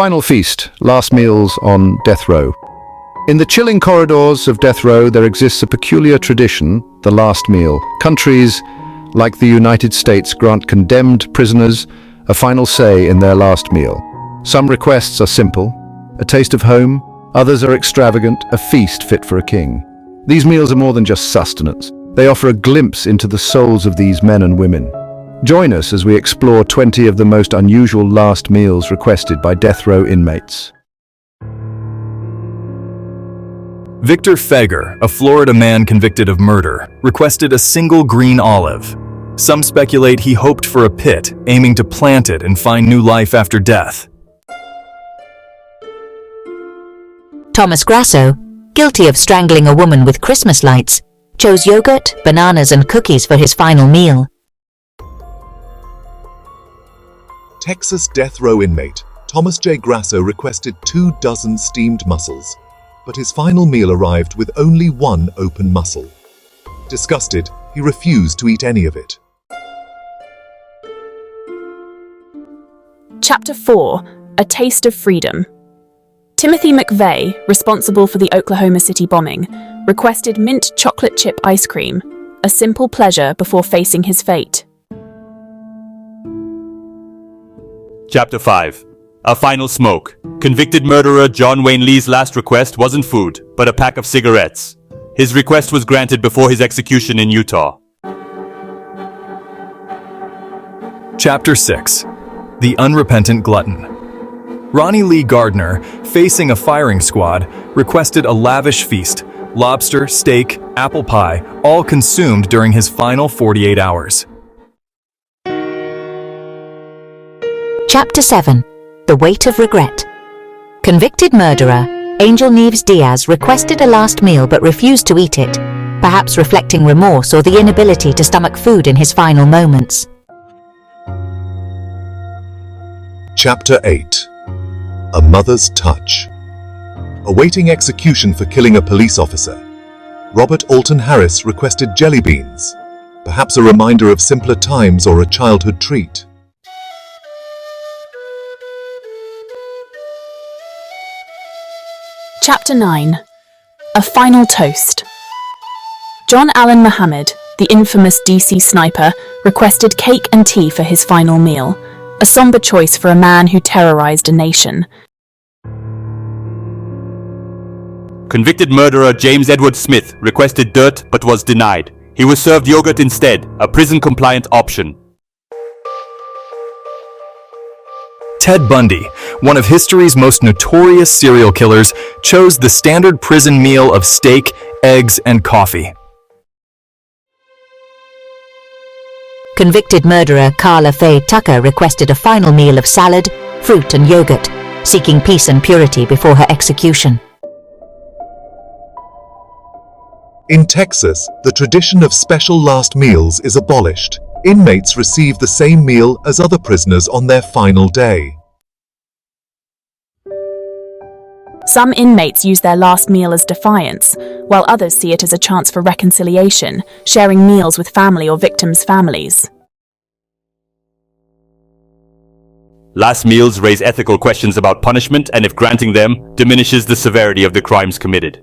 Final feast, last meals on death row. In the chilling corridors of death row, there exists a peculiar tradition, the last meal. Countries like the United States grant condemned prisoners a final say in their last meal. Some requests are simple, a taste of home, others are extravagant, a feast fit for a king. These meals are more than just sustenance. They offer a glimpse into the souls of these men and women. Join us as we explore 20 of the most unusual last meals requested by death row inmates. Victor Feger, a Florida man convicted of murder, requested a single green olive. Some speculate he hoped for a pit, aiming to plant it and find new life after death. Thomas Grasso, guilty of strangling a woman with Christmas lights, chose yogurt, bananas and cookies for his final meal. Texas death row inmate Thomas J. Grasso requested 24 steamed mussels, but his final meal arrived with only one open mussel. Disgusted, he refused to eat any of it. Chapter 4: A Taste of Freedom. Timothy McVeigh, responsible for the Oklahoma City bombing, requested mint chocolate chip ice cream, a simple pleasure before facing his fate. Chapter 5. A Final Smoke. Convicted murderer John Wayne Lee's last request wasn't food, but a pack of cigarettes. His request was granted before his execution in Utah. Chapter 6. The Unrepentant Glutton. Ronnie Lee Gardner, facing a firing squad, requested a lavish feast, lobster, steak, apple pie, all consumed during his final 48 hours. Chapter 7. The Weight of Regret. Convicted murderer Angel Neves Diaz requested a last meal but refused to eat it, perhaps reflecting remorse or the inability to stomach food in his final moments. Chapter 8. A Mother's Touch. Awaiting execution for killing a police officer, Robert Alton Harris requested jelly beans, perhaps a reminder of simpler times or a childhood treat. Chapter 9. A Final Toast. John Allen Muhammad, the infamous DC sniper, requested cake and tea for his final meal, a somber choice for a man who terrorized a nation. Convicted murderer James Edward Smith requested dirt but was denied. He was served yogurt instead, a prison-compliant option. Ted Bundy, one of history's most notorious serial killers, chose the standard prison meal of steak, eggs, and coffee. Convicted murderer Carla Faye Tucker requested a final meal of salad, fruit and yogurt, seeking peace and purity before her execution. In Texas, the tradition of special last meals is abolished. Inmates receive the same meal as other prisoners on their final day. Some inmates use their last meal as defiance, while others see it as a chance for reconciliation, sharing meals with family or victims' families. Last meals raise ethical questions about punishment and, if granting them, diminishes the severity of the crimes committed.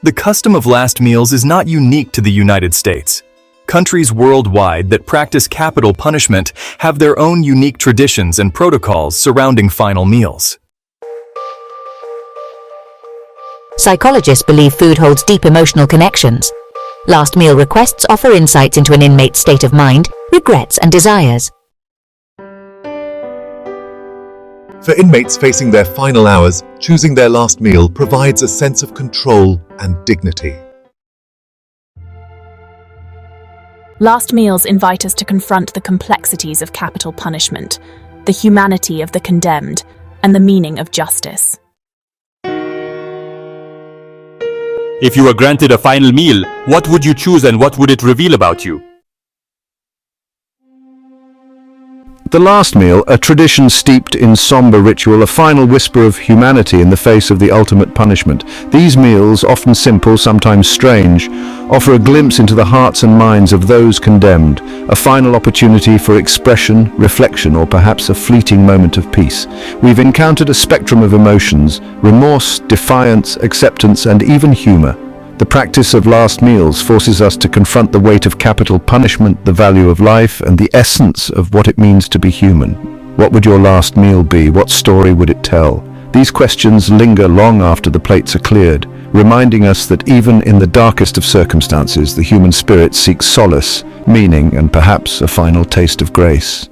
The custom of last meals is not unique to the United States. Countries worldwide that practice capital punishment have their own unique traditions and protocols surrounding final meals. Psychologists believe food holds deep emotional connections. Last meal requests offer insights into an inmate's state of mind, regrets and desires. For inmates facing their final hours, choosing their last meal provides a sense of control and dignity. Last meals invite us to confront the complexities of capital punishment, the humanity of the condemned, and the meaning of justice. If you were granted a final meal, what would you choose and what would it reveal about you? The last meal, a tradition steeped in somber ritual, a final whisper of humanity in the face of the ultimate punishment. These meals, often simple, sometimes strange, offer a glimpse into the hearts and minds of those condemned, a final opportunity for expression, reflection, or perhaps a fleeting moment of peace. We've encountered a spectrum of emotions: remorse, defiance, acceptance, and even humor. The practice of last meals forces us to confront the weight of capital punishment, the value of life, and the essence of what it means to be human. What would your last meal be? What story would it tell? These questions linger long after the plates are cleared, reminding us that even in the darkest of circumstances, the human spirit seeks solace, meaning, and perhaps a final taste of grace.